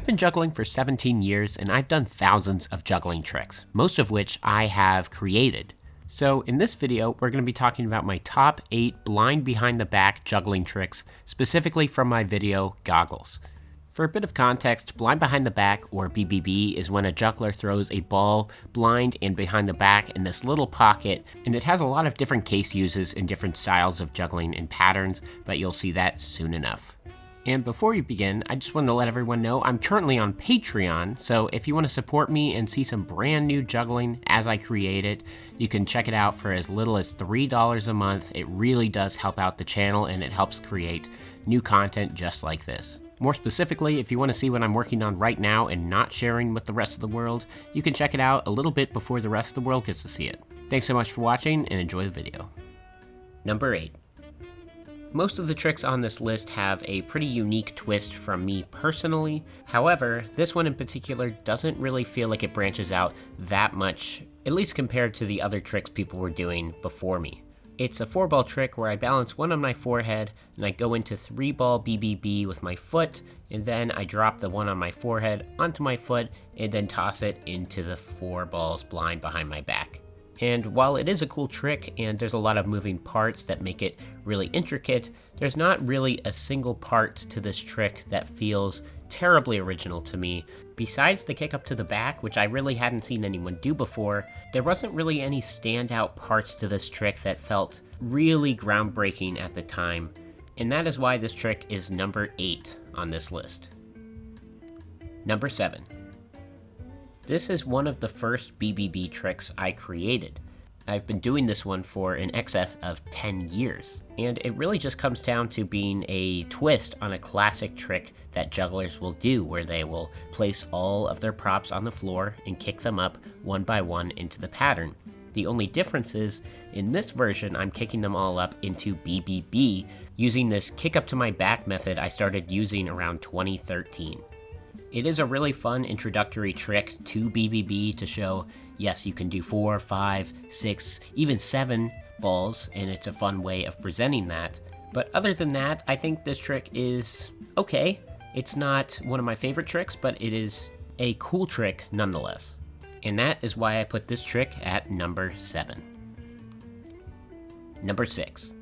been juggling for 17 years and I've done thousands of juggling tricks, most of which I have created. So in this video, we're going to be talking about my top 8 blind behind the back juggling tricks, specifically from my video Goggles. For a bit of context, blind behind the back, or BBB, is when a juggler throws a ball blind and behind the back in this little pocket, and it has a lot of different case uses in different styles of juggling and patterns, but you'll see that soon enough. And before we begin, I just wanted to let everyone know I'm currently on Patreon, so if you want to support me and see some brand new juggling as I create it, you can check it out for as little as $3 a month. It really does help out the channel and it helps create new content just like this. More specifically, if you want to see what I'm working on right now and not sharing with the rest of the world, you can check it out a little bit before the rest of the world gets to see it. Thanks so much for watching and enjoy the video. Number 8. Most of the tricks on this list have a pretty unique twist from me personally. However, this one in particular doesn't really feel like it branches out that much, at least compared to the other tricks people were doing before me. It's a 4-ball trick where I balance one on my forehead and I go into 3-ball BBB with my foot, and then I drop the one on my forehead onto my foot and then toss it into the 4 balls blind behind my back. And while it is a cool trick and there's a lot of moving parts that make it really intricate, there's not really a single part to this trick that feels terribly original to me. Besides the kick up to the back, which I really hadn't seen anyone do before, there wasn't really any standout parts to this trick that felt really groundbreaking at the time. And that is why this trick is number 8 on this list. Number 7. This is one of the first BBB tricks I created. I've been doing this one for in excess of 10 years, and it really just comes down to being a twist on a classic trick that jugglers will do, where they will place all of their props on the floor and kick them up one by one into the pattern. The only difference is, in this version, I'm kicking them all up into BBB using this kick up to my back method I started using around 2013. It is a really fun introductory trick to BBB to show, yes, you can do 4, 5, 6, even 7 balls, and it's a fun way of presenting that. But other than that, I think this trick is okay. It's not one of my favorite tricks, but it is a cool trick nonetheless. And that is why I put this trick at number 7. Number 6.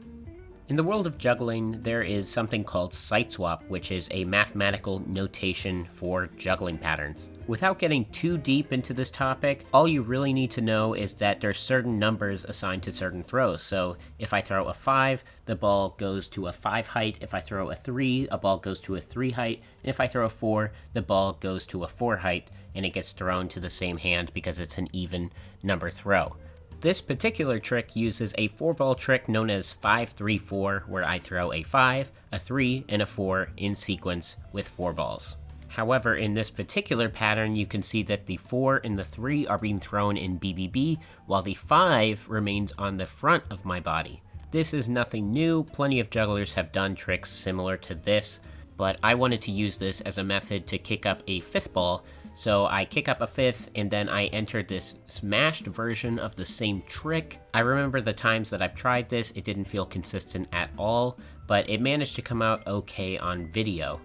In the world of juggling, there is something called sight swap, which is a mathematical notation for juggling patterns. Without getting too deep into this topic, all you really need to know is that there's certain numbers assigned to certain throws. So if I throw a 5, the ball goes to a 5 height. If I throw a 3, a ball goes to a 3 height. And if I throw a 4, the ball goes to a 4 height, and it gets thrown to the same hand because it's an even number throw. This particular trick uses a 4-ball trick known as 5-3-4, where I throw a 5, a 3, and a 4 in sequence with 4 balls. However, in this particular pattern, you can see that the 4 and the 3 are being thrown in BBB, while the 5 remains on the front of my body. This is nothing new. Plenty of jugglers have done tricks similar to this, but I wanted to use this as a method to kick up a 5th ball. So I kick up a 5th, and then I enter this smashed version of the same trick. I remember the times that I've tried this, it didn't feel consistent at all, but it managed to come out okay on video.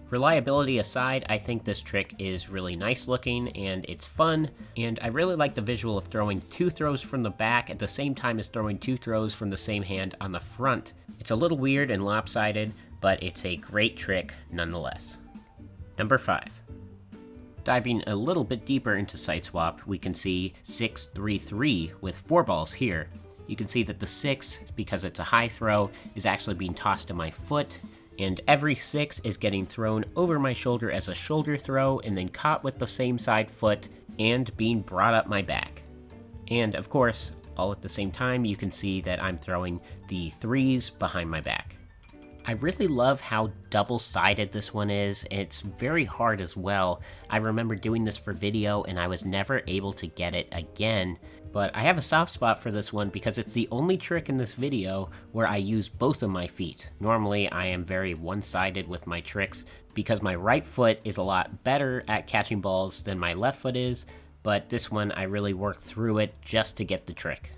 Reliability aside, I think this trick is really nice looking, and it's fun, and I really like the visual of throwing 2 throws from the back at the same time as throwing 2 throws from the same hand on the front. It's a little weird and lopsided, but it's a great trick nonetheless. Number 5. Diving a little bit deeper into sight swap, we can see 6-3-3 with 4 balls here. You can see that the 6, because it's a high throw, is actually being tossed to my foot, and every 6 is getting thrown over my shoulder as a shoulder throw and then caught with the same side foot and being brought up my back. And of course, all at the same time, you can see that I'm throwing the 3s behind my back. I really love how double-sided this one is. It's very hard as well. I remember doing this for video and I was never able to get it again, but I have a soft spot for this one because it's the only trick in this video where I use both of my feet. Normally I am very one-sided with my tricks because my right foot is a lot better at catching balls than my left foot is, but this one I really worked through it just to get the trick.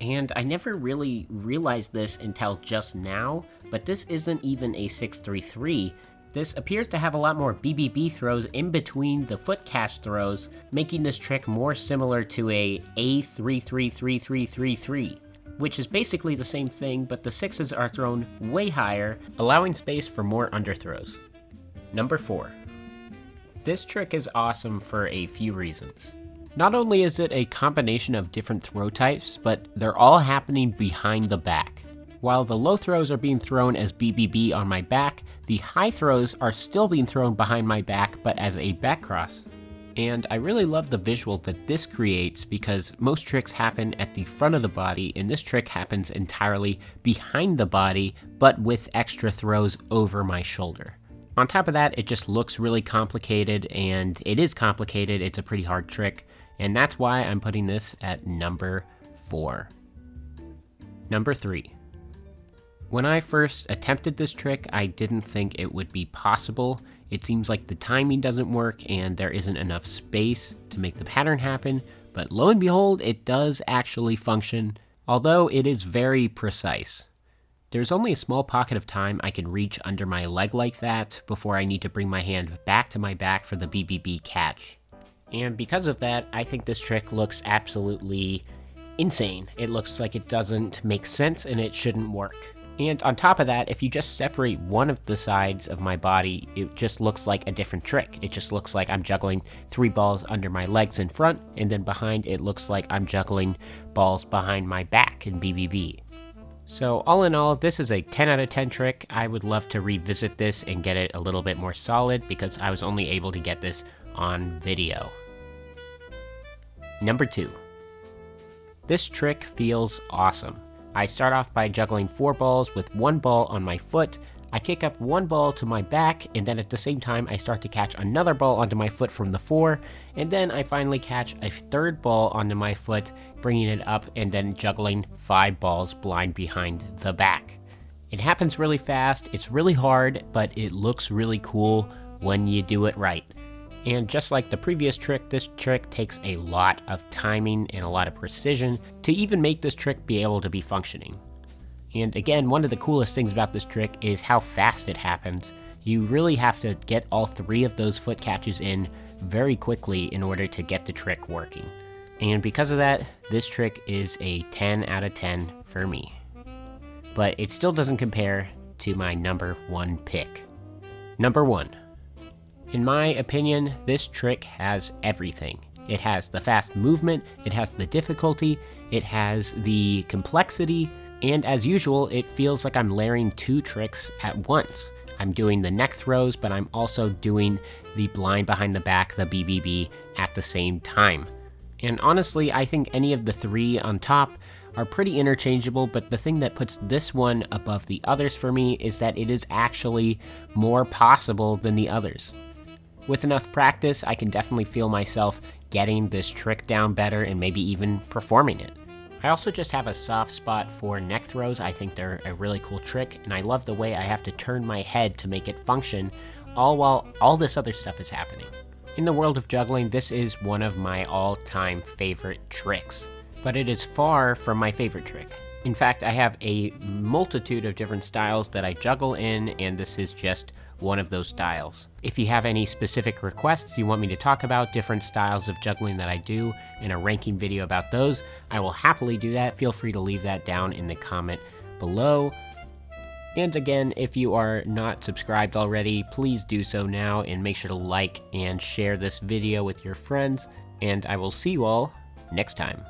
And I never really realized this until just now, but this isn't even a 6-3-3. This appears to have a lot more BBB throws in between the foot catch throws, making this trick more similar to a A3-3-3-3-3, which is basically the same thing, but the 6s are thrown way higher, allowing space for more underthrows. Number 4. This trick is awesome for a few reasons. Not only is it a combination of different throw types, but they're all happening behind the back. While the low throws are being thrown as BBB on my back, the high throws are still being thrown behind my back, but as a back cross. And I really love the visual that this creates because most tricks happen at the front of the body, and this trick happens entirely behind the body, but with extra throws over my shoulder. On top of that, it just looks really complicated, and it is complicated. It's a pretty hard trick, and that's why I'm putting this at number 4. Number 3. When I first attempted this trick, I didn't think it would be possible. It seems like the timing doesn't work and there isn't enough space to make the pattern happen, but lo and behold, it does actually function, although it is very precise. There's only a small pocket of time I can reach under my leg like that before I need to bring my hand back to my back for the BBB catch. And because of that, I think this trick looks absolutely insane. It looks like it doesn't make sense and it shouldn't work. And on top of that, if you just separate one of the sides of my body, it just looks like a different trick. It just looks like I'm juggling 3 balls under my legs in front, and then behind it looks like I'm juggling balls behind my back in BBB. So all in all, this is a 10 out of 10 trick. I would love to revisit this and get it a little bit more solid because I was only able to get this on video. Number 2. This trick feels awesome. I start off by juggling 4 balls with 1 ball on my foot. I kick up 1 ball to my back, and then at the same time I start to catch another ball onto my foot from the 4, and then I finally catch a 3rd ball onto my foot, bringing it up and then juggling 5 balls blind behind the back. It happens really fast, it's really hard, but it looks really cool when you do it right. And just like the previous trick, this trick takes a lot of timing and a lot of precision to even make this trick be able to be functioning. And again, one of the coolest things about this trick is how fast it happens. You really have to get all 3 of those foot catches in very quickly in order to get the trick working. And because of that, this trick is a 10 out of 10 for me. But it still doesn't compare to my number 1 pick. Number 1. In my opinion, this trick has everything. It has the fast movement, it has the difficulty, it has the complexity, and as usual, it feels like I'm layering 2 tricks at once. I'm doing the neck throws, but I'm also doing the blind behind the back, the BBB, at the same time. And honestly, I think any of the 3 on top are pretty interchangeable, but the thing that puts this one above the others for me is that it is actually more possible than the others. With enough practice, I can definitely feel myself getting this trick down better and maybe even performing it. I also just have a soft spot for neck throws. I think they're a really cool trick, and I love the way I have to turn my head to make it function, all while all this other stuff is happening. In the world of juggling, this is one of my all-time favorite tricks, but it is far from my favorite trick. In fact, I have a multitude of different styles that I juggle in, and this is just one of those styles. If you have any specific requests you want me to talk about, different styles of juggling that I do, in a ranking video about those, I will happily do that. Feel free to leave that down in the comment below. And again, if you are not subscribed already, please do so now and make sure to like and share this video with your friends, and I will see you all next time.